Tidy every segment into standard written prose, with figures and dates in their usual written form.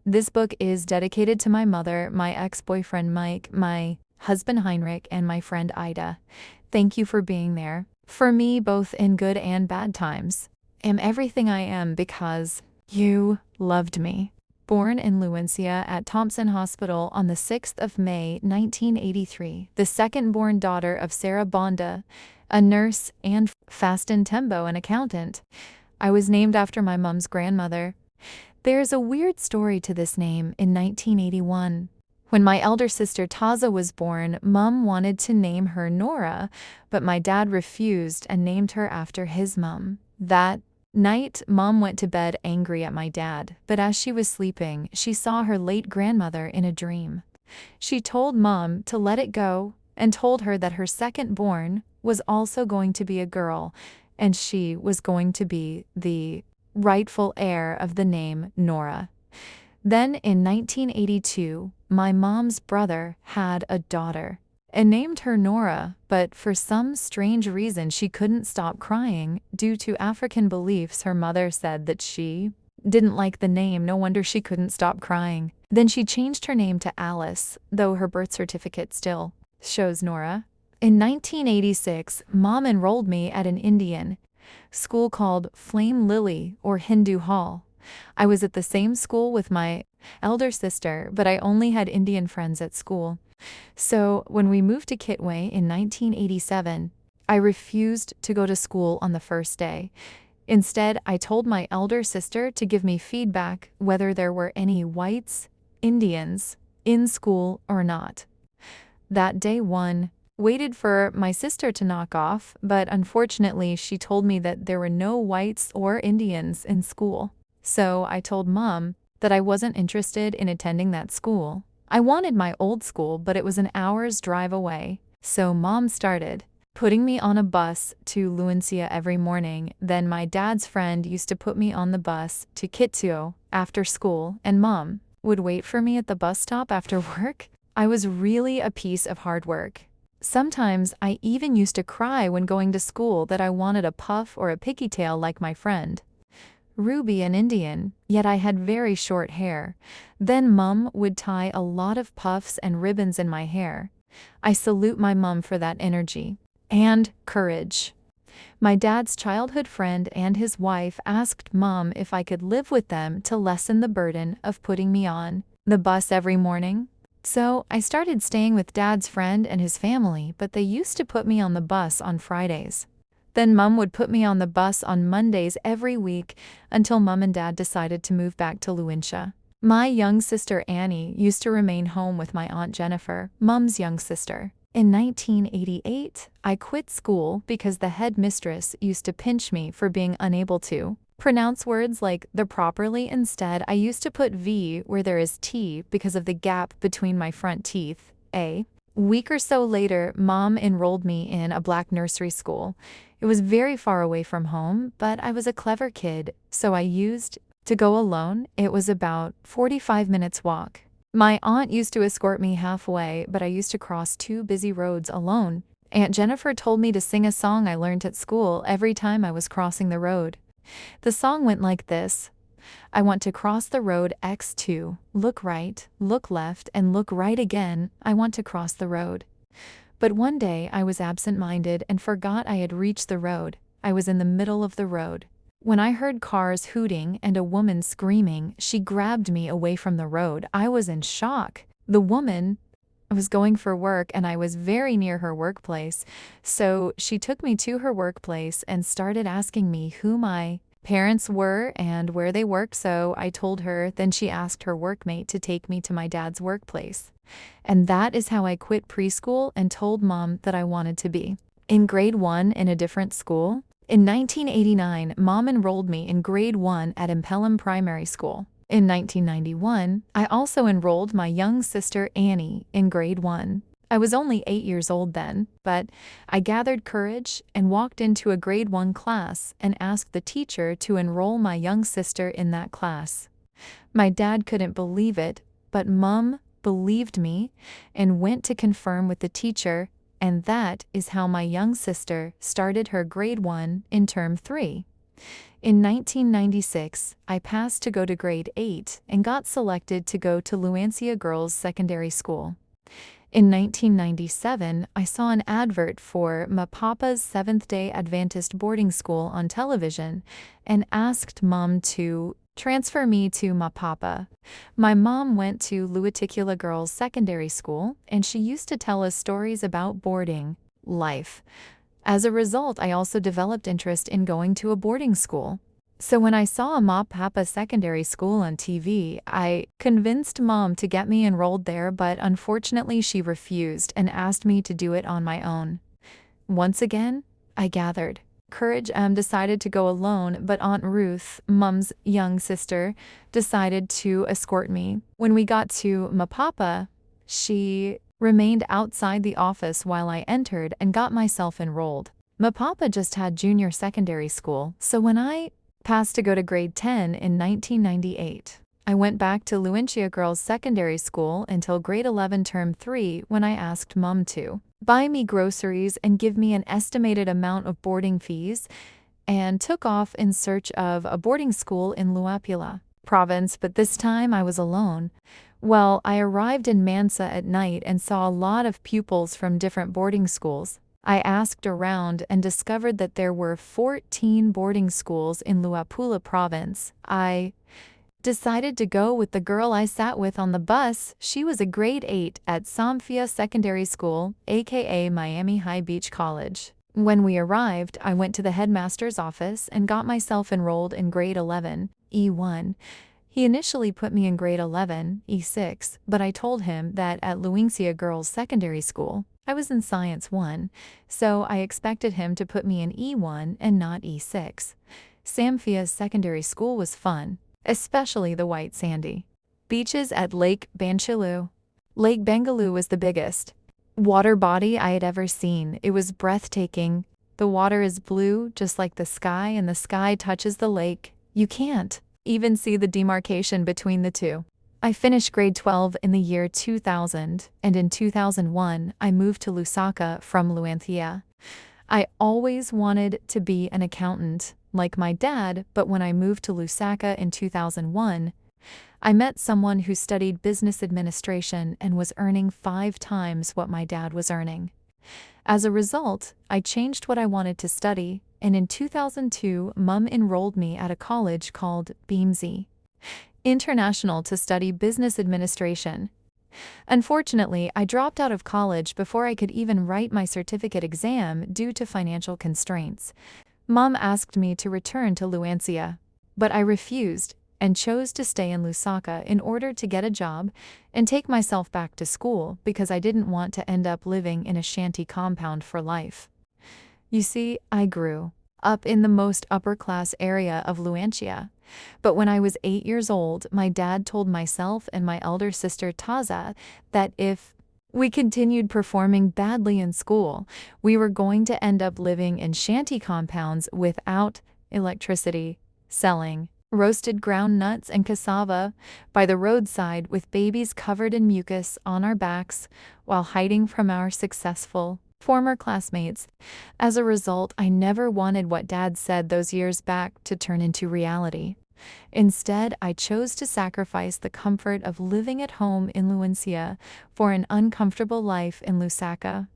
This book is dedicated to my mother, my ex-boyfriend Mike, my husband Heinrich, and my friend Ida. Thank you for being there for me, both in good and bad times. Am everything I am because you loved me. Born in Luencia at Thompson Hospital on the 6th of May, 1983, the second-born daughter of Sarah Bonda, a nurse, and Fasten Tembo, an accountant. I was named after my mom's grandmother. There's a weird story to this name. In 1981, when my elder sister Taza was born, Mom wanted to name her Nora, but my dad refused and named her after his mom. That night, Mom went to bed angry at my dad, but as she was sleeping, she saw her late grandmother in a dream. She told Mom to let it go and told her that her second-born was also going to be a girl, and she was going to be the rightful heir of the name Nora. Then in 1982, my mom's brother had a daughter and named her Nora, but for some strange reason she couldn't stop crying. Due to African beliefs, her mother said that she didn't like the name, no wonder she couldn't stop crying. Then she changed her name to Alice, though her birth certificate still shows Nora. In 1986, Mom enrolled me at an Indian school called Flame Lily or Hindu Hall. I was at the same school with my elder sister, but I only had Indian friends at school. So when we moved to Kitwe in 1987, I refused to go to school on the first day. Instead, I told my elder sister to give me feedback whether there were any whites, Indians, in school or not. That day one, waited for my sister to knock off, but unfortunately she told me that there were no whites or Indians in school. So I told Mom that I wasn't interested in attending that school. I wanted my old school, but it was an hour's drive away. So Mom started putting me on a bus to Luencia every morning. Then my dad's friend used to put me on the bus to Kitwe after school, and Mom would wait for me at the bus stop after work. I was really a piece of hard work. Sometimes I even used to cry when going to school that I wanted a puff or a pigtail like my friend Ruby, an Indian, yet I had very short hair. Then Mom would tie a lot of puffs and ribbons in my hair. I salute my mom for that energy and courage. My dad's childhood friend and his wife asked Mom if I could live with them to lessen the burden of putting me on the bus every morning. So I started staying with Dad's friend and his family, but they used to put me on the bus on Fridays. Then Mom would put me on the bus on Mondays every week until Mom and Dad decided to move back to Luencia. My young sister Annie used to remain home with my Aunt Jennifer, Mom's young sister. In 1988, I quit school because the headmistress used to pinch me for being unable to pronounce words like the properly. Instead, I used to put V where there is T because of the gap between my front teeth, A. Week or so later, Mom enrolled me in a black nursery school. It was very far away from home, but I was a clever kid, so I used to go alone. It was about 45 minutes walk. My aunt used to escort me halfway, but I used to cross 2 busy roads alone. Aunt Jennifer told me to sing a song I learned at school every time I was crossing the road. The song went like this: I want to cross the road X2, look right, look left, and look right again. I want to cross the road. But one day I was absent-minded and forgot I had reached the road. I was in the middle of the road. When I heard cars hooting and a woman screaming, she grabbed me away from the road. I was in shock. The woman was going for work and I was very near her workplace. So she took me to her workplace and started asking me who my parents were and where they worked. So I told her. Then she asked her workmate to take me to my dad's workplace. And that is how I quit preschool and told Mom that I wanted to be in grade 1 in a different school. In 1989, Mom enrolled me in grade 1 at Impelum Primary School. In 1991, I also enrolled my young sister Annie in grade 1. I was only 8 years old then, but I gathered courage and walked into a grade 1 class and asked the teacher to enroll my young sister in that class. My dad couldn't believe it, but Mom believed me and went to confirm with the teacher, and that is how my young sister started her grade 1 in term 3. In 1996, I passed to go to grade 8 and got selected to go to Luancia Girls Secondary School. In 1997, I saw an advert for Mapapa's Seventh-day Adventist boarding school on television and asked Mom to transfer me to Mapapa. My mom went to Luaticula Girls Secondary School, and she used to tell us stories about boarding life. As a result, I also developed interest in going to a boarding school. So when I saw Mapapa Secondary School on TV, I convinced Mom to get me enrolled there, but unfortunately she refused and asked me to do it on my own. Once again, I gathered courage and decided to go alone, but Aunt Ruth, Mom's young sister, decided to escort me. When we got to Mapapa, she remained outside the office while I entered and got myself enrolled. Mapapa just had junior secondary school, so when I passed to go to grade 10 in 1998, I went back to Luancia Girls Secondary School until grade 11 term 3 when I asked Mom to buy me groceries and give me an estimated amount of boarding fees, and took off in search of a boarding school in Luapula province, but this time I was alone. Well, I arrived in Mansa at night and saw a lot of pupils from different boarding schools. I asked around and discovered that there were 14 boarding schools in Luapula province. I decided to go with the girl I sat with on the bus. She was a grade 8 at Samfia Secondary School, aka Miami High Beach College. When we arrived, I went to the headmaster's office and got myself enrolled in grade 11, E1. He initially put me in grade 11, E6, but I told him that at Luancia Girls Secondary School, I was in Science 1, so I expected him to put me in E1 and not E6. Samfia's secondary school was fun, especially the white sandy beaches at Lake Banchilu. Lake Bengaloo was the biggest water body I had ever seen. It was breathtaking. The water is blue, just like the sky, and the sky touches the lake. You can't even see the demarcation between the two. I finished grade 12 in the year 2000, and in 2001, I moved to Lusaka from Luanthia. I always wanted to be an accountant, like my dad, but when I moved to Lusaka in 2001, I met someone who studied business administration and was earning 5 times what my dad was earning. As a result, I changed what I wanted to study, and in 2002, Mum enrolled me at a college called Beamsey International to study business administration. Unfortunately, I dropped out of college before I could even write my certificate exam due to financial constraints. Mom asked me to return to Luancia, but I refused and chose to stay in Lusaka in order to get a job and take myself back to school because I didn't want to end up living in a shanty compound for life. You see, I grew up in the most upper-class area of Luantia, but when I was 8 years old, my dad told myself and my elder sister Taza that if we continued performing badly in school, we were going to end up living in shanty compounds without electricity, selling roasted ground nuts and cassava by the roadside with babies covered in mucus on our backs while hiding from our successful former classmates. As a result, I never wanted what Dad said those years back to turn into reality. Instead, I chose to sacrifice the comfort of living at home in Luancia for an uncomfortable life in Lusaka.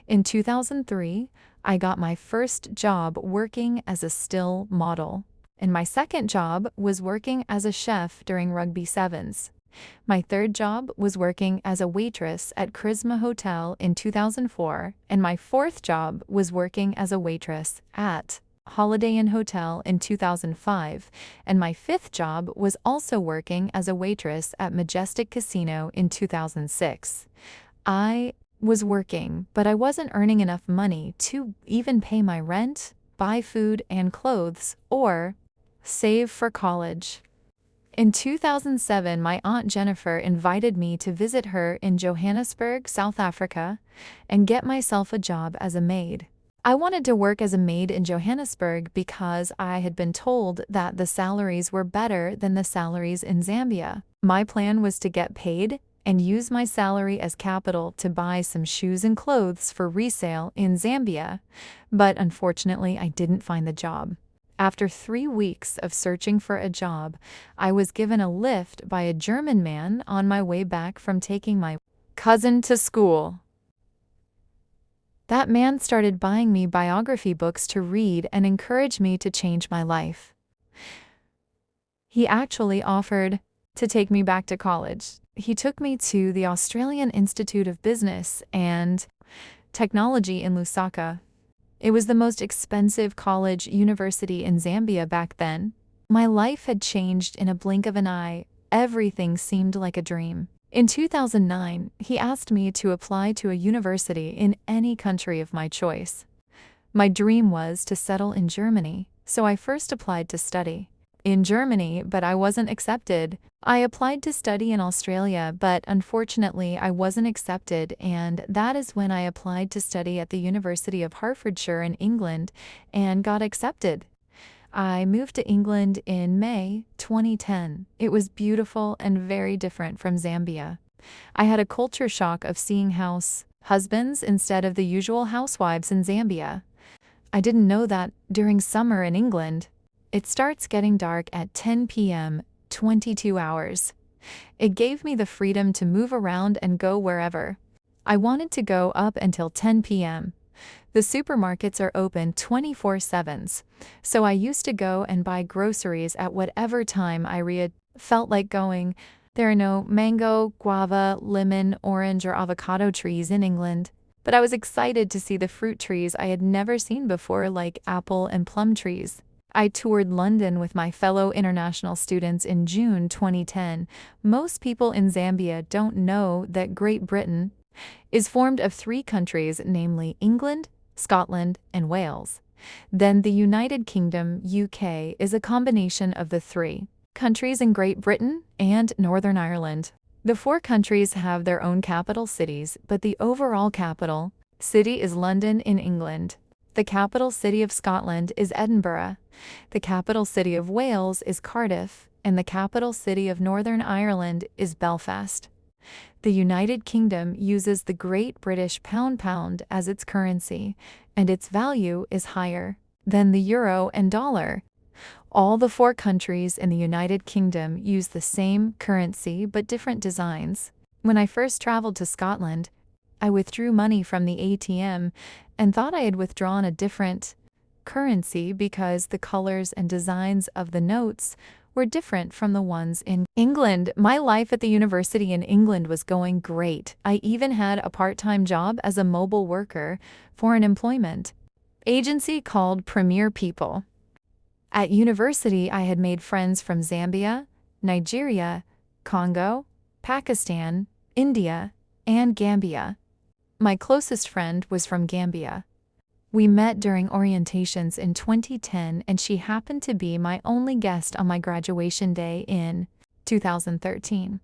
In 2003, I got my first job working as a still model, and my second job was working as a chef during Rugby Sevens. My third job was working as a waitress at Charisma Hotel in 2004, and my fourth job was working as a waitress at Holiday Inn Hotel in 2005, and my fifth job was also working as a waitress at Majestic Casino in 2006. I was working, but I wasn't earning enough money to even pay my rent, buy food and clothes, or save for college. In 2007, my Aunt Jennifer invited me to visit her in Johannesburg, South Africa, and get myself a job as a maid. I wanted to work as a maid in Johannesburg because I had been told that the salaries were better than the salaries in Zambia. My plan was to get paid and use my salary as capital to buy some shoes and clothes for resale in Zambia, but unfortunately I didn't find the job. After 3 weeks of searching for a job, I was given a lift by a German man on my way back from taking my cousin to school. That man started buying me biography books to read and encourage me to change my life. He actually offered to take me back to college. He took me to the Australian Institute of Business and Technology in Lusaka. It was the most expensive college university in Zambia back then. My life had changed in a blink of an eye. Everything seemed like a dream. In 2009, he asked me to apply to a university in any country of my choice. My dream was to settle in Germany, so I first applied to study in Germany, but I wasn't accepted. I applied to study in Australia, but unfortunately I wasn't accepted, and that is when I applied to study at the University of Hertfordshire in England and got accepted. I moved to England in May 2010. It was beautiful and very different from Zambia. I had a culture shock of seeing house husbands instead of the usual housewives in Zambia. I didn't know that during summer in England, it starts getting dark at 10 p.m., 22 hours. It gave me the freedom to move around and go wherever. I wanted to go up until 10 p.m. The supermarkets are open 24/7, so I used to go and buy groceries at whatever time I felt like going. There are no mango, guava, lemon, orange, or avocado trees in England, but I was excited to see the fruit trees I had never seen before, like apple and plum trees. I toured London with my fellow international students in June 2010. Most people in Zambia don't know that Great Britain is formed of 3 countries, namely England, Scotland, and Wales. Then the United Kingdom, UK, is a combination of the 3 countries in Great Britain and Northern Ireland. The 4 countries have their own capital cities, but the overall capital city is London in England. The capital city of Scotland is Edinburgh. The capital city of Wales is Cardiff, and the capital city of Northern Ireland is Belfast. The United Kingdom uses the Great British pound as its currency, and its value is higher than the euro and dollar. All the 4 countries in the United Kingdom use the same currency but different designs. When I first traveled to Scotland, I withdrew money from the ATM and thought I had withdrawn a different currency because the colors and designs of the notes were different from the ones in England. My life at the university in England was going great. I even had a part-time job as a mobile worker for an employment agency called Premier People. At university, I had made friends from Zambia, Nigeria, Congo, Pakistan, India, and Gambia. My closest friend was from Gambia. We met during orientations in 2010, and she happened to be my only guest on my graduation day in 2013.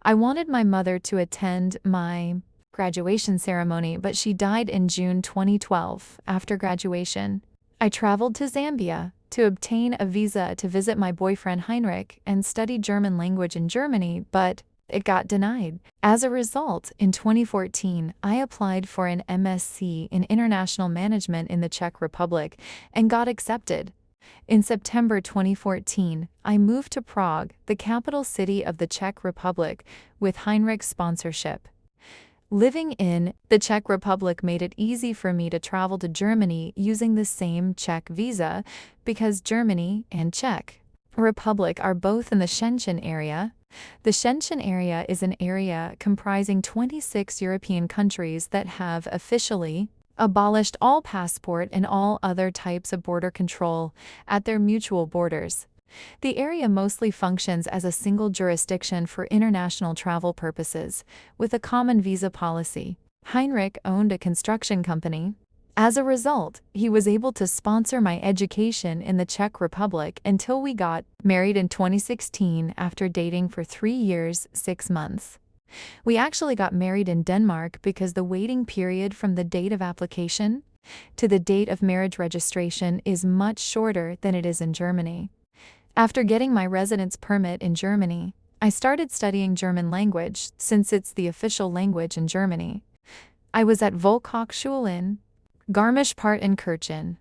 I wanted my mother to attend my graduation ceremony, but she died in June 2012 after graduation. I traveled to Zambia to obtain a visa to visit my boyfriend Heinrich and study German language in Germany, but it got denied. As a result, in 2014, I applied for an MSc in International Management in the Czech Republic and got accepted. In September 2014, I moved to Prague, the capital city of the Czech Republic, with Heinrich's sponsorship. Living in the Czech Republic made it easy for me to travel to Germany using the same Czech visa because Germany and Czech Republic are both in the Schengen area. The Schengen area is an area comprising 26 European countries that have officially abolished all passport and all other types of border control at their mutual borders. The area mostly functions as a single jurisdiction for international travel purposes, with a common visa policy. Heinrich owned a construction company. As a result, he was able to sponsor my education in the Czech Republic until we got married in 2016 after dating for 3 years, 6 months. We actually got married in Denmark because the waiting period from the date of application to the date of marriage registration is much shorter than it is in Germany. After getting my residence permit in Germany, I started studying German language since it's the official language in Germany. I was at Volkshochschule in Garmisch-Partenkirchen.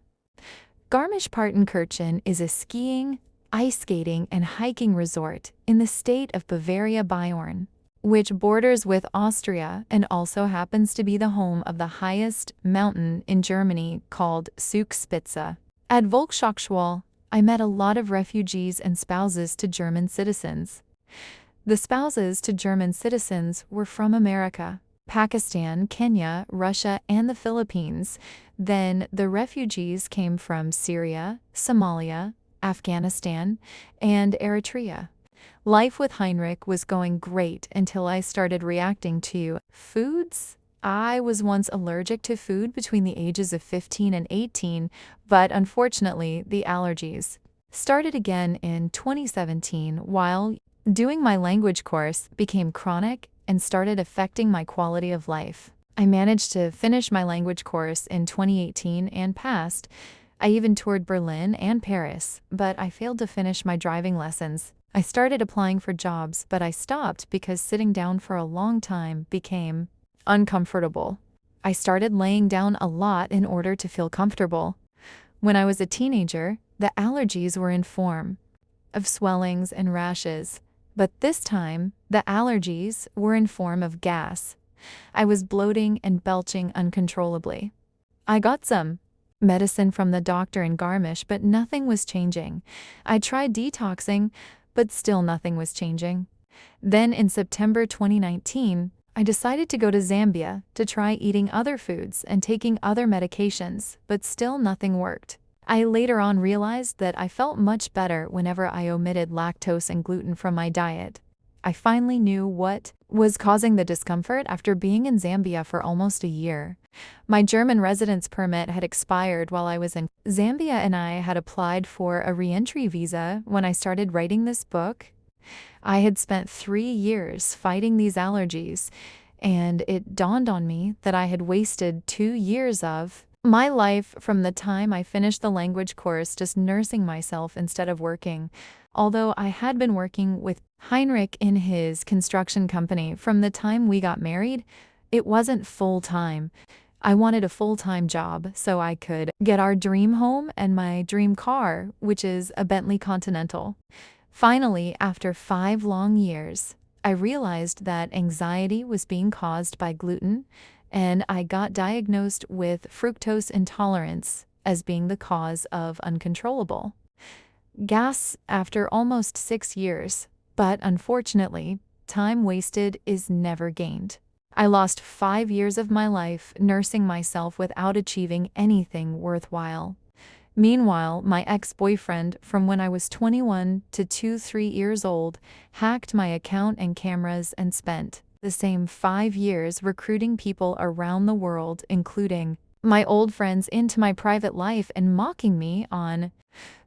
Garmisch-Partenkirchen is a skiing, ice skating, and hiking resort in the state of Bavaria Bayern, which borders with Austria and also happens to be the home of the highest mountain in Germany called Zugspitze. At Volkshochschule, I met a lot of refugees and spouses to German citizens. The spouses to German citizens were from America, Pakistan, Kenya, Russia, and the Philippines. Then the refugees came from Syria, Somalia, Afghanistan, and Eritrea. Life with Heinrich was going great until I started reacting to foods. I was once allergic to food between the ages of 15 and 18, but unfortunately, the allergies started again in 2017 while doing my language course, became chronic, and started affecting my quality of life. I managed to finish my language course in 2018 and passed. I even toured Berlin and Paris, but I failed to finish my driving lessons. I started applying for jobs, but I stopped because sitting down for a long time became uncomfortable. I started laying down a lot in order to feel comfortable. When I was a teenager, the allergies were in form of swellings and rashes, but this time, the allergies were in form of gas. I was bloating and belching uncontrollably. I got some medicine from the doctor in Garmisch, but nothing was changing. I tried detoxing, but still nothing was changing. Then in September 2019, I decided to go to Zambia to try eating other foods and taking other medications, but still nothing worked. I later on realized that I felt much better whenever I omitted lactose and gluten from my diet. I finally knew what was causing the discomfort after being in Zambia for almost a year. My German residence permit had expired while I was in Zambia, and I had applied for a re-entry visa when I started writing this book. I had spent 3 years fighting these allergies, and it dawned on me that I had wasted 2 years of my life from the time I finished the language course just nursing myself instead of working. Although I had been working with Heinrich in his construction company from the time we got married, it wasn't full-time. I wanted a full-time job so I could get our dream home and my dream car, which is a Bentley Continental. Finally, after 5 long years, I realized that anxiety was being caused by gluten, and I got diagnosed with fructose intolerance as being the cause of uncontrollable gas after almost 6 years. But unfortunately, time wasted is never gained. I lost 5 years of my life nursing myself without achieving anything worthwhile. Meanwhile, my ex-boyfriend from when I was 21 to 3 years old hacked my account and cameras and spent the same 5 years recruiting people around the world, including my old friends, into my private life and mocking me on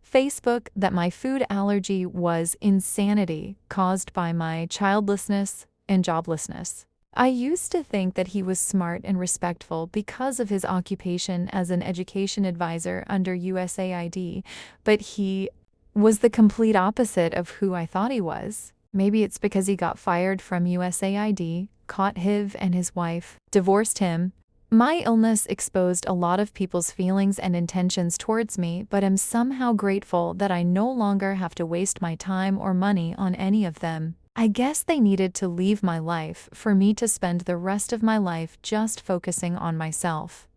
Facebook that my food allergy was insanity caused by my childlessness and joblessness. I used to think that he was smart and respectful because of his occupation as an education advisor under USAID, but he was the complete opposite of who I thought he was. Maybe it's because he got fired from USAID, caught HIV, and his wife divorced him. My illness exposed a lot of people's feelings and intentions towards me, but I'm somehow grateful that I no longer have to waste my time or money on any of them. I guess they needed to leave my life for me to spend the rest of my life just focusing on myself.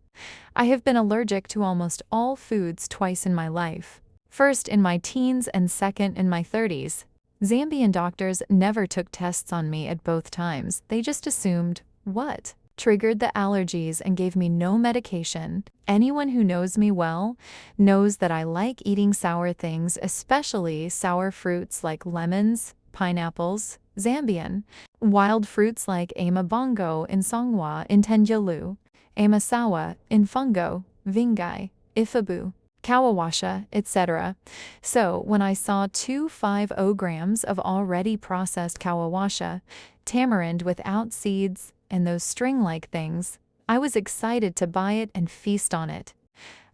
I have been allergic to almost all foods twice in my life. First in my teens and second in my 30s. Zambian doctors never took tests on me at both times. They just assumed what triggered the allergies and gave me no medication. Anyone who knows me well knows that I like eating sour things, especially sour fruits like lemons, pineapples, Zambian, wild fruits like amabongo in Songwa in Tenjalu, amasawa in Fungo, Vingai, Ifabu, Kawawasha, etc. So when I saw 250 grams of already processed kawawasha, tamarind without seeds, and those string-like things, I was excited to buy it and feast on it.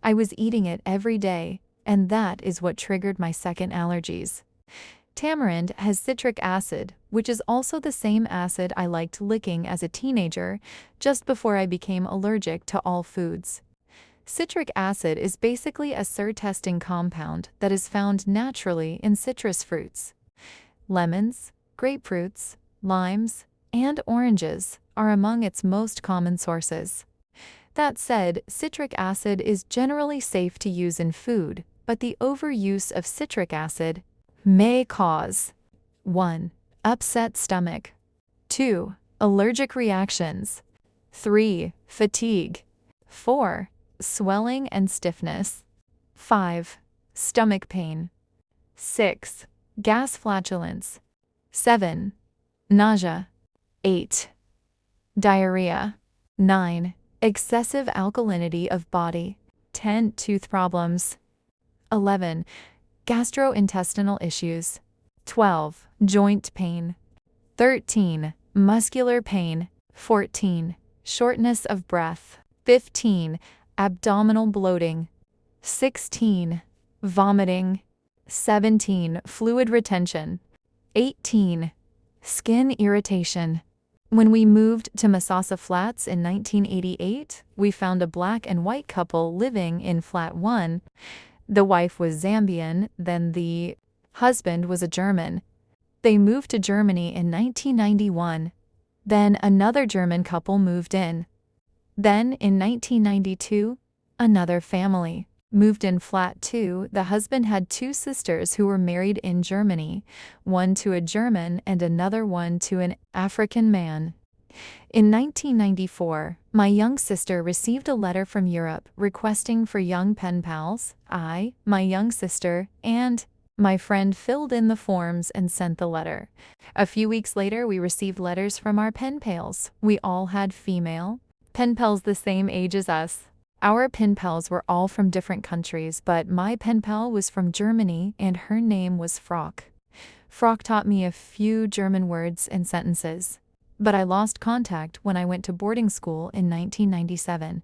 I was eating it every day, and that is what triggered my second allergies. Tamarind has citric acid, which is also the same acid I liked licking as a teenager, just before I became allergic to all foods. Citric acid is basically a SIR-testing compound that is found naturally in citrus fruits. Lemons, grapefruits, limes, and oranges are among its most common sources. That said, citric acid is generally safe to use in food, but the overuse of citric acid may cause 1. Upset stomach, 2. Allergic reactions, 3. Fatigue, 4. Swelling and stiffness, 5. Stomach pain, 6. Gas flatulence, 7. Nausea, 8. Diarrhea, 9. Excessive alkalinity of body, 10. Tooth problems, 11. Gastrointestinal issues, 12. Joint pain, 13. Muscular pain, 14. Shortness of breath, 15. Abdominal bloating, 16. Vomiting, 17. Fluid retention, 18. Skin irritation. When we moved to Masasa Flats in 1988, we found a black and white couple living in Flat 1. The wife was Zambian, then the husband was a German. They moved to Germany in 1991. Then another German couple moved in. Then, in 1992, another family moved in Flat 2. The husband had two sisters who were married in Germany, one to a German and another one to an African man. In 1994, my young sister received a letter from Europe requesting for young pen pals. I, my young sister, and my friend filled in the forms and sent the letter. A few weeks later, we received letters from our pen pals. We all had female pen pals the same age as us. Our pen pals were all from different countries, but my pen pal was from Germany and her name was Frock. Frock taught me a few German words and sentences, but I lost contact when I went to boarding school in 1997.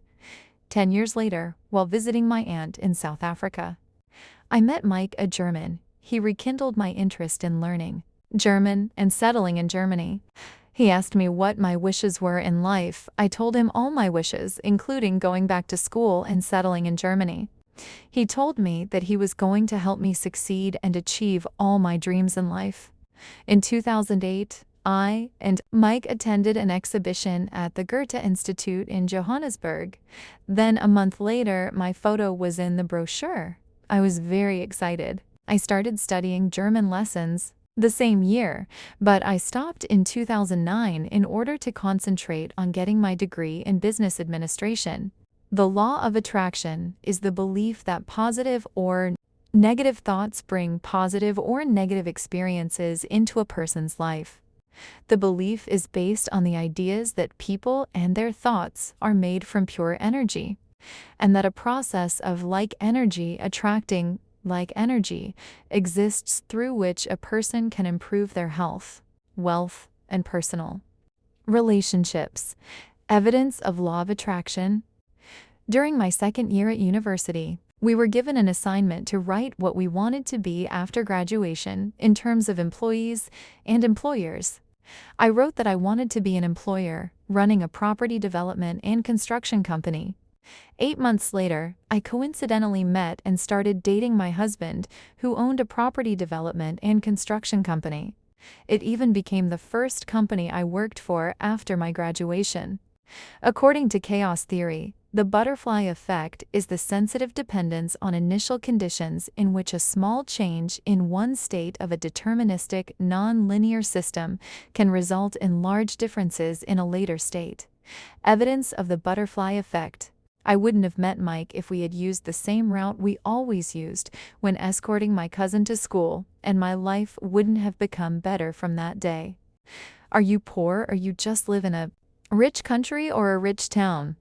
10 years later, while visiting my aunt in South Africa, I met Mike, a German. He rekindled my interest in learning German and settling in Germany. He asked me what my wishes were in life. I told him all my wishes, including going back to school and settling in Germany. He told me that he was going to help me succeed and achieve all my dreams in life. In 2008, I and Mike attended an exhibition at the Goethe Institute in Johannesburg. Then a month later, my photo was in the brochure. I was very excited. I started studying German lessons the same year, but I stopped in 2009 in order to concentrate on getting my degree in business administration. The law of attraction is the belief that positive or negative thoughts bring positive or negative experiences into a person's life. The belief is based on the ideas that people and their thoughts are made from pure energy, and that a process of like energy attracting like energy exists through which a person can improve their health, wealth, and personal relationships. Evidence of law of attraction. During my second year at university, we were given an assignment to write what we wanted to be after graduation in terms of employees and employers. I wrote that I wanted to be an employer running a property development and construction company. 8 months later, I coincidentally met and started dating my husband, who owned a property development and construction company. It even became the first company I worked for after my graduation. According to chaos theory, the butterfly effect is the sensitive dependence on initial conditions in which a small change in one state of a deterministic, non-linear system can result in large differences in a later state. Evidence of the butterfly effect. I wouldn't have met Mike if we had used the same route we always used when escorting my cousin to school, and my life wouldn't have become better from that day. Are you poor or you just live in a rich country or a rich town?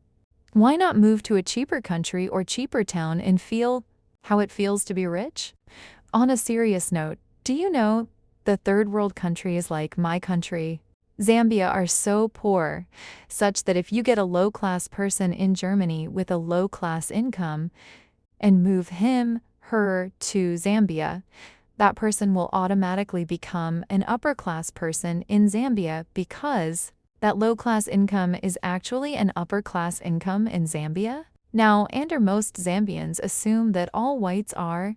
Why not move to a cheaper country or cheaper town and feel how it feels to be rich? On a serious note, do you know the third world countries like my country, Zambia, are so poor, such that if you get a low-class person in Germany with a low-class income and move him, her to Zambia, that person will automatically become an upper-class person in Zambia because that low-class income is actually an upper-class income in Zambia? Now, most Zambians assume that all whites are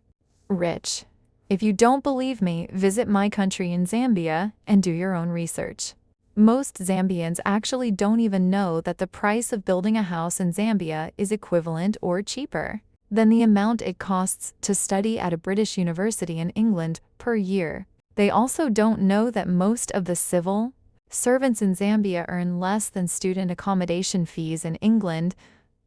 rich. If you don't believe me, visit my country in Zambia and do your own research. Most Zambians actually don't even know that the price of building a house in Zambia is equivalent or cheaper than the amount it costs to study at a British university in England per year. They also don't know that most of the civil servants in Zambia earn less than student accommodation fees in England.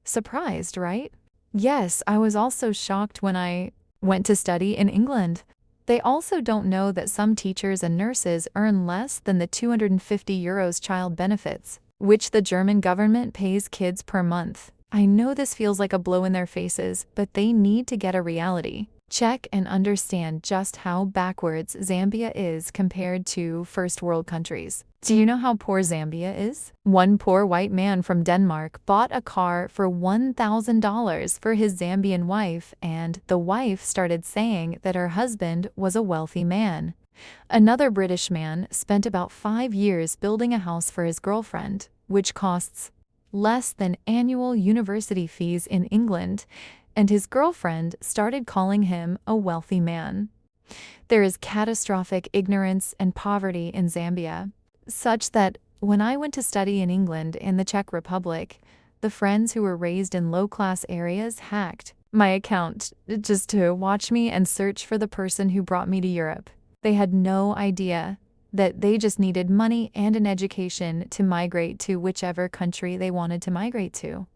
Surprised, right? Yes, I was also shocked when I went to study in England. They also don't know that some teachers and nurses earn less than the €250 child benefits, which the German government pays kids per month. I know this feels like a blow in their faces, but they need to get a reality check and understand just how backwards Zambia is compared to first world countries. Do you know how poor Zambia is? One poor white man from Denmark bought a car for $1,000 for his Zambian wife, and the wife started saying that her husband was a wealthy man. Another British man spent about 5 years building a house for his girlfriend, which costs less than annual university fees in England, and his girlfriend started calling him a wealthy man. There is catastrophic ignorance and poverty in Zambia, such that when I went to study in England and the Czech Republic, the friends who were raised in low-class areas hacked my account just to watch me and search for the person who brought me to Europe. They had no idea that they just needed money and an education to migrate to whichever country they wanted to migrate to.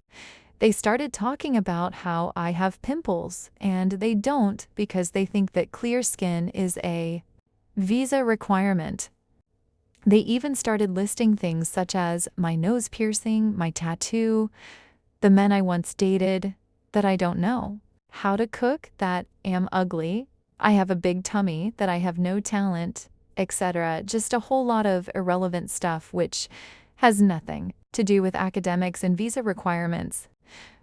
They started talking about how I have pimples, and they don't because they think that clear skin is a visa requirement. They even started listing things such as my nose piercing, my tattoo, the men I once dated that I don't know, how to cook that am ugly, I have a big tummy, that I have no talent, etc. Just a whole lot of irrelevant stuff which has nothing to do with academics and visa requirements.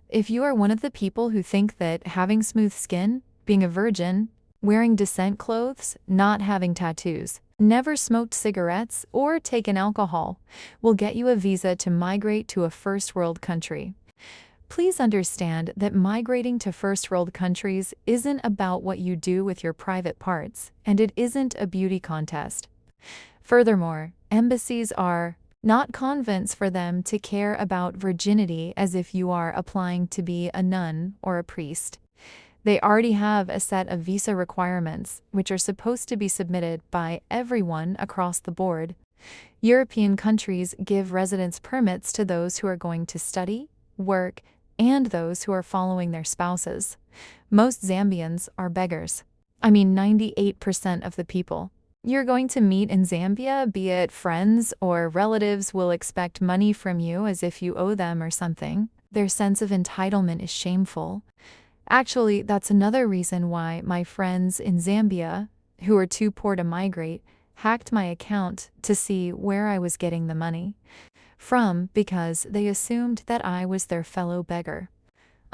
If you are one of the people who think that having smooth skin, being a virgin, wearing decent clothes, not having tattoos, never smoked cigarettes, or taken alcohol will get you a visa to migrate to a first world country, please understand that migrating to first world countries isn't about what you do with your private parts, and it isn't a beauty contest. Furthermore, embassies are not convents for them to care about virginity as if you are applying to be a nun or a priest. They already have a set of visa requirements, which are supposed to be submitted by everyone across the board. European countries give residence permits to those who are going to study, work, and those who are following their spouses. Most Zambians are beggars. 98% of the people you're going to meet in Zambia, be it friends or relatives, will expect money from you as if you owe them or something. Their sense of entitlement is shameful. Actually, that's another reason why my friends in Zambia, who are too poor to migrate, hacked my account to see where I was getting the money from, because they assumed that I was their fellow beggar.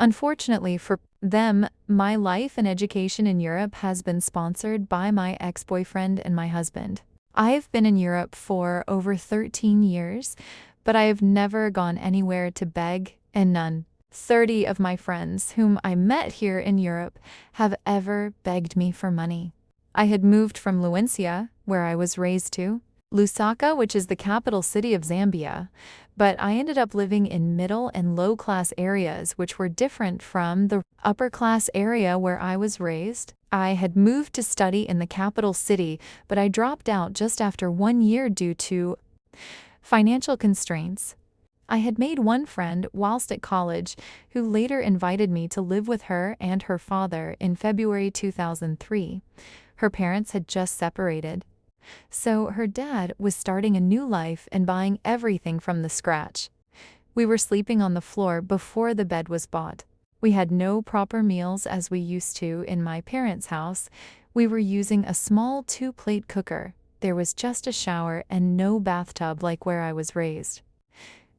Unfortunately for them, my life and education in Europe has been sponsored by my ex-boyfriend and my husband. I've been in Europe for over 13 years, but I have never gone anywhere to beg, and none 30 of my friends whom I met here in Europe have ever begged me for money. I had moved from Luencia, where I was raised, to Lusaka, which is the capital city of Zambia, but I ended up living in middle and low-class areas which were different from the upper-class area where I was raised. I had moved to study in the capital city, but I dropped out just after 1 year due to financial constraints. I had made one friend whilst at college who later invited me to live with her and her father in February 2003. Her parents had just separated, so her dad was starting a new life and buying everything from the scratch. We were sleeping on the floor before the bed was bought. We had no proper meals as we used to in my parents' house. We were using a small 2-plate cooker. There was just a shower and no bathtub like where I was raised.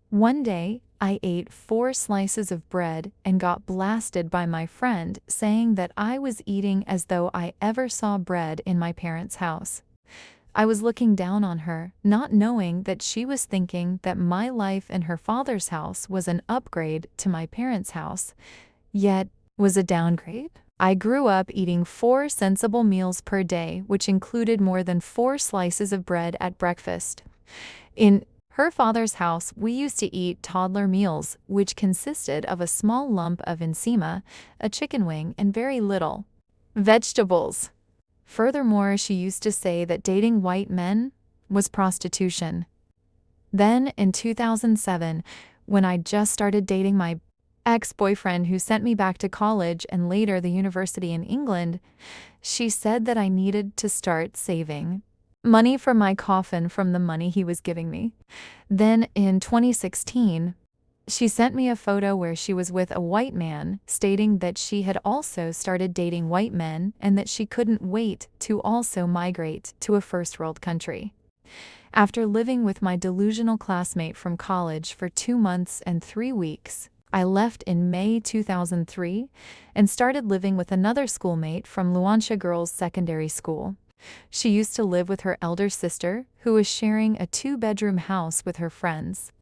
One day, I ate 4 slices of bread and got blasted by my friend saying that I was eating as though I ever saw bread in my parents' house. I was looking down on her, not knowing that she was thinking that my life in her father's house was an upgrade to my parents' house, yet was a downgrade. I grew up eating 4 sensible meals per day, which included more than 4 slices of bread at breakfast. In her father's house, we used to eat toddler meals, which consisted of a small lump of encima, a chicken wing, and very little vegetables. Furthermore, she used to say that dating white men was prostitution. Then, in 2007, when I just started dating my ex-boyfriend who sent me back to college and later the university in England, she said that I needed to start saving money for my coffin from the money he was giving me. Then, in 2016, she sent me a photo where she was with a white man, stating that she had also started dating white men and that she couldn't wait to also migrate to a first world country. After living with my delusional classmate from college for 2 months and 3 weeks, I left in May 2003 and started living with another schoolmate from Luansha Girls Secondary School. She used to live with her elder sister, who was sharing a 2-bedroom house with her friends.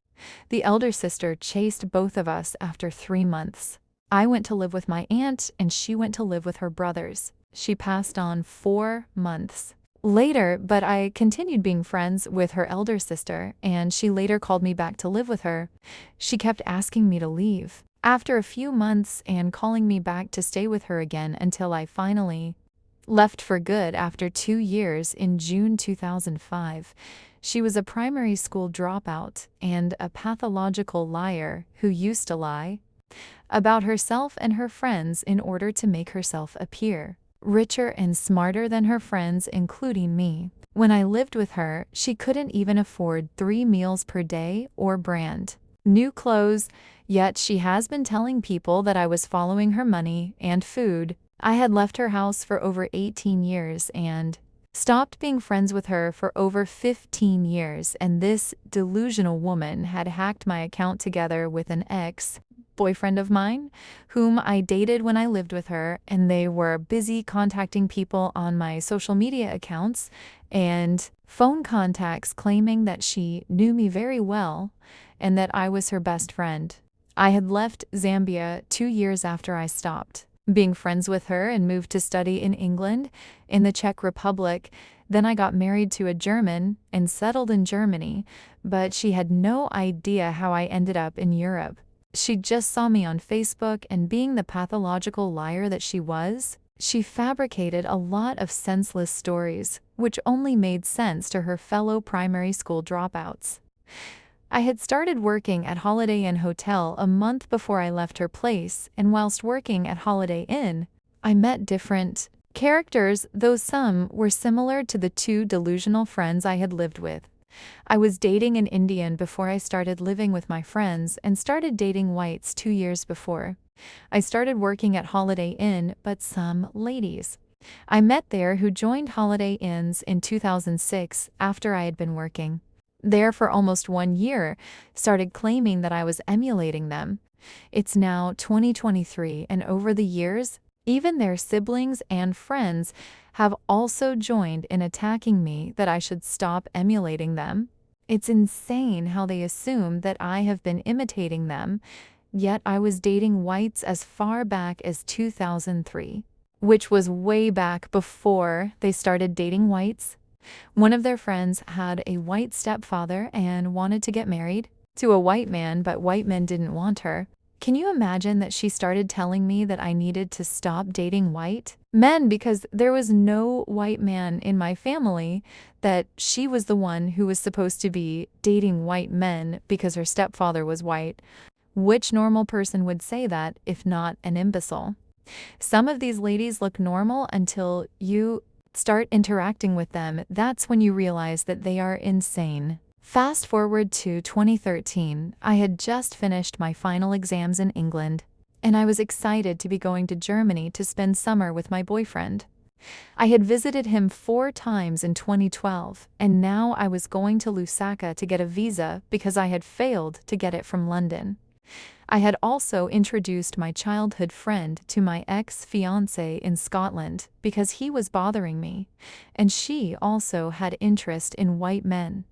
The elder sister chased both of us after 3 months. I went to live with my aunt and she went to live with her brothers. She passed on 4 months later, but I continued being friends with her elder sister, and she later called me back to live with her. She kept asking me to leave. After a few months and calling me back to stay with her again until I finally left for good after 2 years in June 2005. She was a primary school dropout and a pathological liar who used to lie about herself and her friends in order to make herself appear richer and smarter than her friends, including me. When I lived with her, she couldn't even afford 3 meals per day or brand new clothes, yet she has been telling people that I was following her money and food. I had left her house for over 18 years and stopped being friends with her for over 15 years, and this delusional woman had hacked my account together with an ex-boyfriend of mine, whom I dated when I lived with her, and they were busy contacting people on my social media accounts and phone contacts claiming that she knew me very well and that I was her best friend. I had left Zambia 2 years after I stopped being friends with her and moved to study in England, in the Czech Republic. Then I got married to a German and settled in Germany, but she had no idea how I ended up in Europe. She just saw me on Facebook, and being the pathological liar that she was, she fabricated a lot of senseless stories, which only made sense to her fellow primary school dropouts. I had started working at Holiday Inn Hotel a month before I left her place, and whilst working at Holiday Inn, I met different characters, though some were similar to the 2 delusional friends I had lived with. I was dating an Indian before I started living with my friends and started dating whites 2 years before. I started working at Holiday Inn, but some ladies I met there who joined Holiday Inns in 2006 after I had been working there for almost 1 year, started claiming that I was emulating them. It's now 2023, and over the years, even their siblings and friends have also joined in attacking me that I should stop emulating them. It's insane how they assume that I have been imitating them, yet I was dating whites as far back as 2003, which was way back before they started dating whites. One of their friends had a white stepfather and wanted to get married to a white man, but white men didn't want her. Can you imagine that she started telling me that I needed to stop dating white men because there was no white man in my family, that she was the one who was supposed to be dating white men because her stepfather was white? Which normal person would say that if not an imbecile? Some of these ladies look normal until you start interacting with them. That's when you realize that they are insane. Fast forward to 2013, I had just finished my final exams in England, and I was excited to be going to Germany to spend summer with my boyfriend. I had visited him 4 times in 2012, and now I was going to Lusaka to get a visa because I had failed to get it from London. I had also introduced my childhood friend to my ex-fiancé in Scotland because he was bothering me, and she also had interest in white men.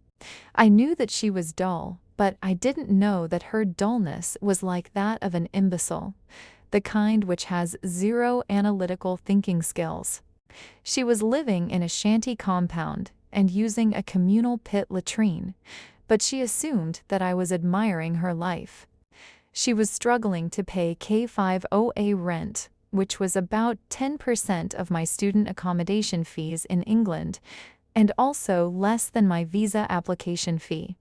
I knew that she was dull, but I didn't know that her dullness was like that of an imbecile, the kind which has zero analytical thinking skills. She was living in a shanty compound and using a communal pit latrine, but she assumed that I was admiring her life. She was struggling to pay K50A rent, which was about 10% of my student accommodation fees in England, and also less than my visa application fee.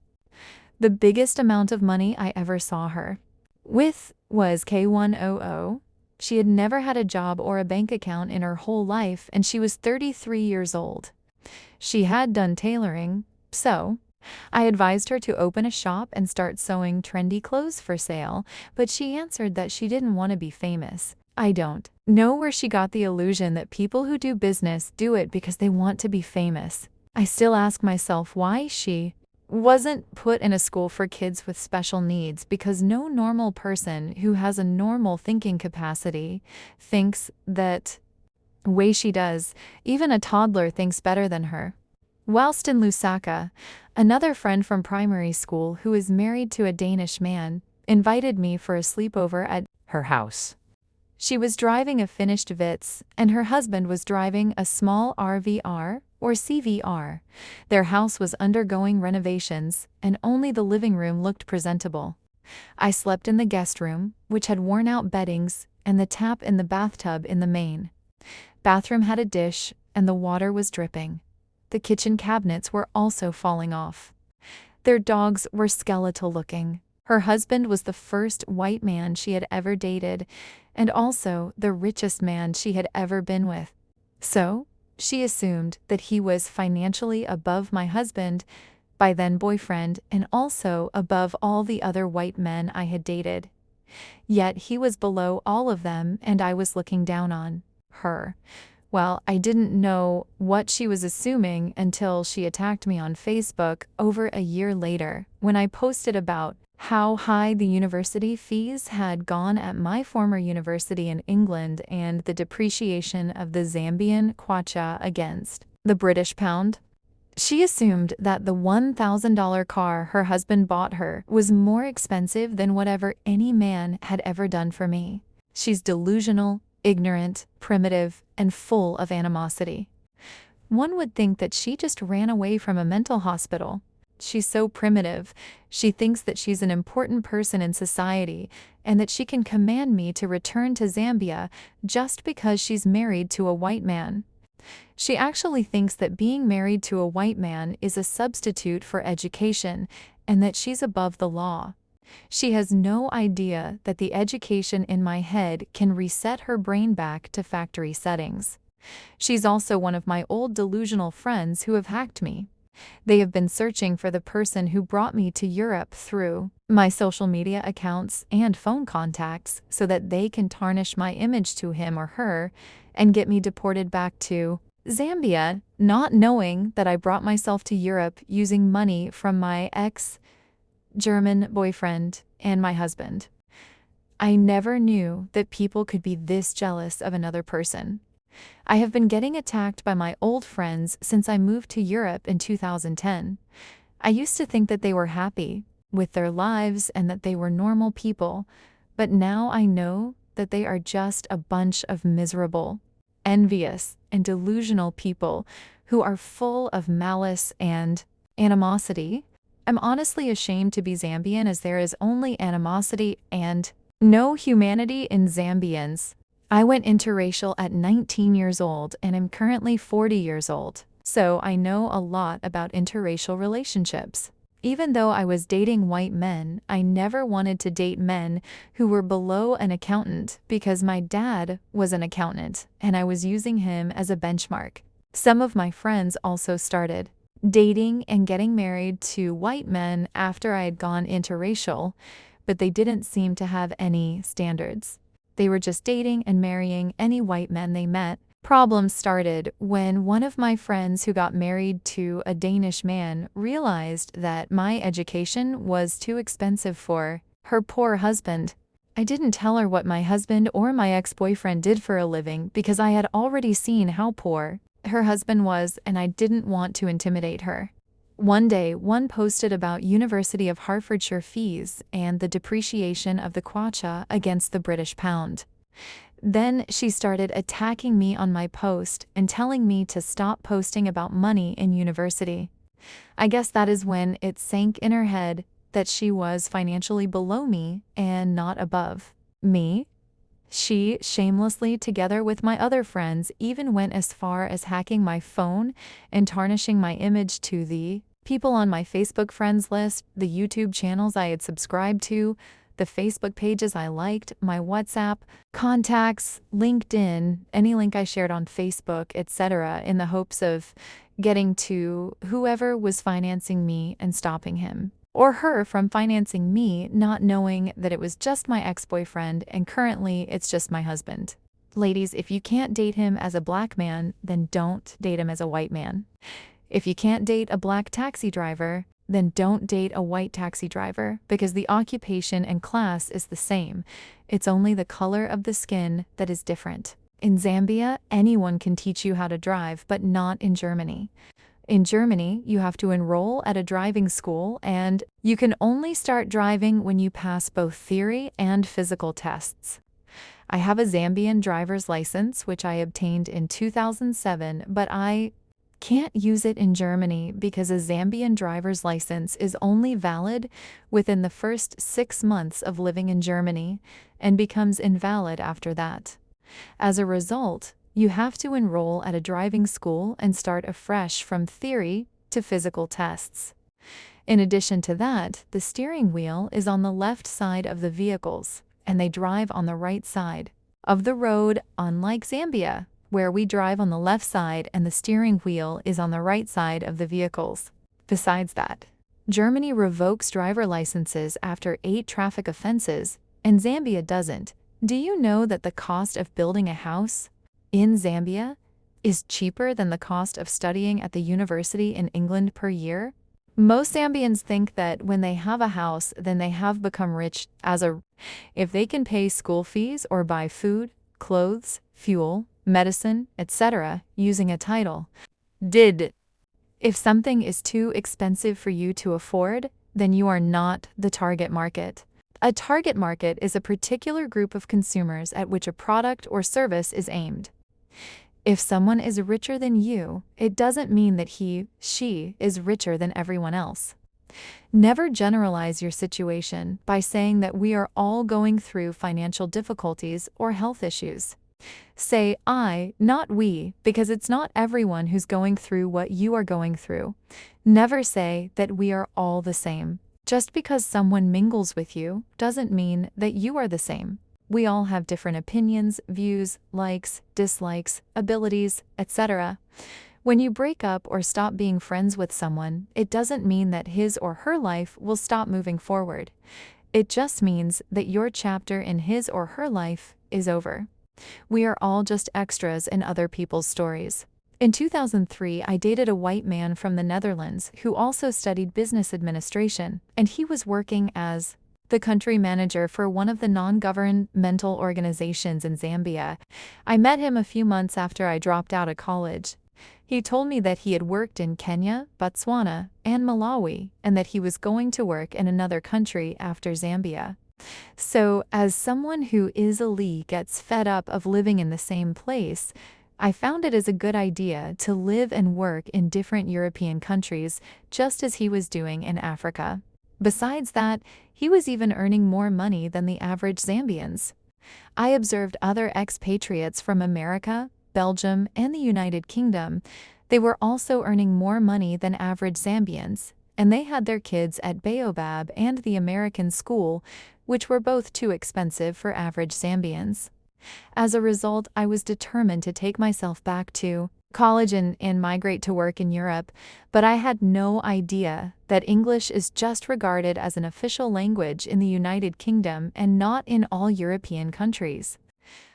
The biggest amount of money I ever saw her with was K100. She had never had a job or a bank account in her whole life, and she was 33 years old. She had done tailoring, so I advised her to open a shop and start sewing trendy clothes for sale, but she answered that she didn't want to be famous. I don't know where she got the illusion that people who do business do it because they want to be famous. I still ask myself why she wasn't put in a school for kids with special needs, because no normal person who has a normal thinking capacity thinks that way she does. Even a toddler thinks better than her. Whilst in Lusaka, another friend from primary school who is married to a Danish man invited me for a sleepover at her house. She was driving a finished Vitz, and her husband was driving a small RVR or CVR. Their house was undergoing renovations, and only the living room looked presentable. I slept in the guest room, which had worn-out beddings, and the tap in the bathtub in the main bathroom had a dish, and the water was dripping. The kitchen cabinets were also falling off. Their dogs were skeletal-looking. Her husband was the first white man she had ever dated, and also the richest man she had ever been with. So, she assumed that he was financially above my husband, by then boyfriend, and also above all the other white men I had dated. Yet he was below all of them, and I was looking down on her. Well, I didn't know what she was assuming until she attacked me on Facebook over a year later, when I posted about how high the university fees had gone at my former university in England and the depreciation of the Zambian kwacha against the British pound. She assumed that the $1,000 car her husband bought her was more expensive than whatever any man had ever done for me. She's delusional, ignorant, primitive, and full of animosity. One would think that she just ran away from a mental hospital. She's so primitive. She thinks that she's an important person in society and that she can command me to return to Zambia just because she's married to a white man. She actually thinks that being married to a white man is a substitute for education and that she's above the law. She has no idea that the education in my head can reset her brain back to factory settings. She's also one of my old delusional friends who have hacked me. They have been searching for the person who brought me to Europe through my social media accounts and phone contacts so that they can tarnish my image to him or her and get me deported back to Zambia, not knowing that I brought myself to Europe using money from my ex-German boyfriend and my husband. I never knew that people could be this jealous of another person. I have been getting attacked by my old friends since I moved to Europe in 2010. I used to think that they were happy with their lives and that they were normal people, but now I know that they are just a bunch of miserable, envious, and delusional people who are full of malice and animosity. I'm honestly ashamed to be Zambian, as there is only animosity and no humanity in Zambians. I went interracial at 19 years old and am currently 40 years old, so I know a lot about interracial relationships. Even though I was dating white men, I never wanted to date men who were below an accountant because my dad was an accountant and I was using him as a benchmark. Some of my friends also started dating and getting married to white men after I had gone interracial, but they didn't seem to have any standards. They were just dating and marrying any white men they met. Problems started when one of my friends who got married to a Danish man realized that my education was too expensive for her poor husband. I didn't tell her what my husband or my ex-boyfriend did for a living because I had already seen how poor her husband was and I didn't want to intimidate her. One day, one posted about University of Hertfordshire fees and the depreciation of the kwacha against the British pound. Then she started attacking me on my post and telling me to stop posting about money in university. I guess that is when it sank in her head that she was financially below me and not above me. She, shamelessly, together with my other friends, even went as far as hacking my phone and tarnishing my image to the people on my Facebook friends list, the YouTube channels I had subscribed to, the Facebook pages I liked, my WhatsApp, contacts, LinkedIn, any link I shared on Facebook, etc., in the hopes of getting to whoever was financing me and stopping him or her from financing me, not knowing that it was just my ex-boyfriend and currently it's just my husband. Ladies, if you can't date him as a black man, then don't date him as a white man. If you can't date a black taxi driver, then don't date a white taxi driver because the occupation and class is the same. It's only the color of the skin that is different. In Zambia, anyone can teach you how to drive, but not in Germany. In Germany, you have to enroll at a driving school and you can only start driving when you pass both theory and physical tests. I have a Zambian driver's license, which I obtained in 2007, but I can't use it in Germany because a Zambian driver's license is only valid within the first 6 months of living in Germany and becomes invalid after that. As a result, you have to enroll at a driving school and start afresh from theory to physical tests. In addition to that, the steering wheel is on the left side of the vehicles, and they drive on the right side of the road, unlike Zambia, where we drive on the left side and the steering wheel is on the right side of the vehicles. Besides that, Germany revokes driver licenses after 8 traffic offenses, and Zambia doesn't. Do you know that the cost of building a house in Zambia is cheaper than the cost of studying at the university in England per year? Most Zambians think that when they have a house, then they have become rich if they can pay school fees or buy food, clothes, fuel, medicine, etc. using a title deed. If something is too expensive for you to afford, then you are not the target market. A target market is a particular group of consumers at which a product or service is aimed. If someone is richer than you, it doesn't mean that she is richer than everyone else. Never generalize your situation by saying that we are all going through financial difficulties or health issues. Say I, not we, because it's not everyone who's going through what you are going through. Never say that we are all the same. Just because someone mingles with you doesn't mean that you are the same. We all have different opinions, views, likes, dislikes, abilities, etc. When you break up or stop being friends with someone, it doesn't mean that his or her life will stop moving forward. It just means that your chapter in his or her life is over. We are all just extras in other people's stories. In 2003, I dated a white man from the Netherlands who also studied business administration, and he was working as the country manager for one of the non-governmental organizations in Zambia. I met him a few months after I dropped out of college. He told me that he had worked in Kenya, Botswana, and Malawi, and that he was going to work in another country after Zambia. So, as someone who easily gets fed up of living in the same place, I found it as a good idea to live and work in different European countries, just as he was doing in Africa. Besides that, he was even earning more money than the average Zambians. I observed other expatriates from America, Belgium, and the United Kingdom. They were also earning more money than average Zambians, and they had their kids at Baobab and the American school, which were both too expensive for average Zambians. As a result, I was determined to take myself back to college and migrate to work in Europe, but I had no idea that English is just regarded as an official language in the United Kingdom and not in all European countries.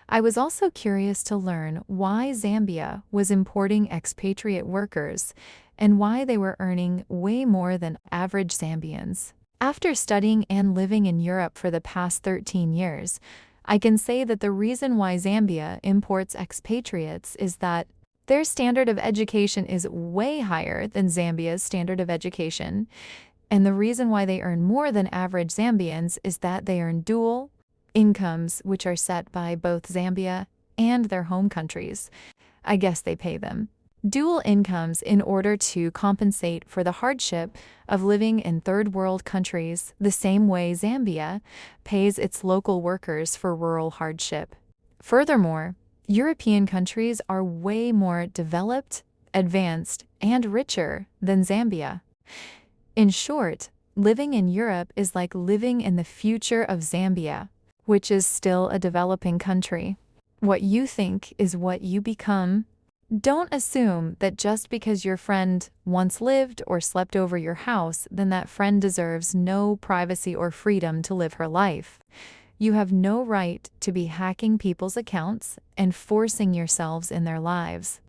I was also curious to learn why Zambia was importing expatriate workers and why they were earning way more than average Zambians. After studying and living in Europe for the past 13 years, I can say that the reason why Zambia imports expatriates is that their standard of education is way higher than Zambia's standard of education, and the reason why they earn more than average Zambians is that they earn dual incomes, which are set by both Zambia and their home countries. I guess they pay them dual incomes in order to compensate for the hardship of living in third world countries, the same way Zambia pays its local workers for rural hardship. Furthermore, European countries are way more developed, advanced, and richer than Zambia. In short, living in Europe is like living in the future of Zambia, which is still a developing country. What you think is what you become. Don't assume that just because your friend once lived or slept over your house, then that friend deserves no privacy or freedom to live her life. You have no right to be hacking people's accounts and forcing yourselves in their lives.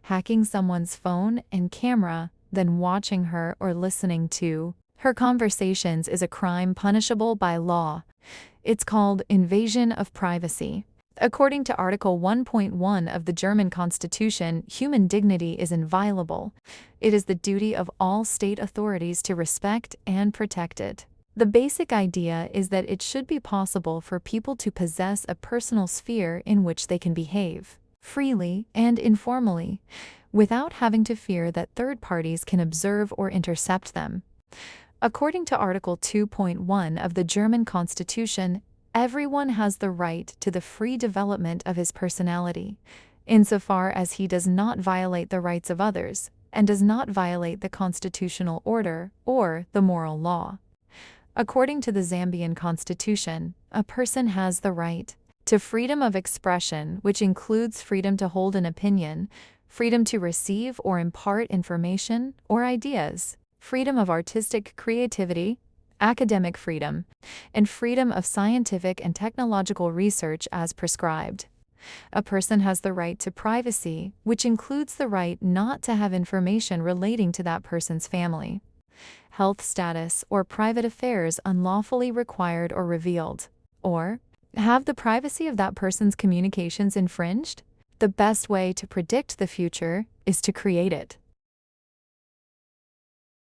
Hacking someone's phone and camera, then watching her or listening to her conversations is a crime punishable by law. It's called invasion of privacy. According to Article 1.1 of the German Constitution, human dignity is inviolable. It is the duty of all state authorities to respect and protect it. The basic idea is that it should be possible for people to possess a personal sphere in which they can behave freely and informally, without having to fear that third parties can observe or intercept them. According to Article 2.1 of the German Constitution, everyone has the right to the free development of his personality, insofar as he does not violate the rights of others and does not violate the constitutional order or the moral law. According to the Zambian constitution, a person has the right to freedom of expression, which includes freedom to hold an opinion, freedom to receive or impart information or ideas, freedom of artistic creativity, academic freedom, and freedom of scientific and technological research as prescribed. A person has the right to privacy, which includes the right not to have information relating to that person's family, health status, or private affairs unlawfully required or revealed, or have the privacy of that person's communications infringed. The best way to predict the future is to create it.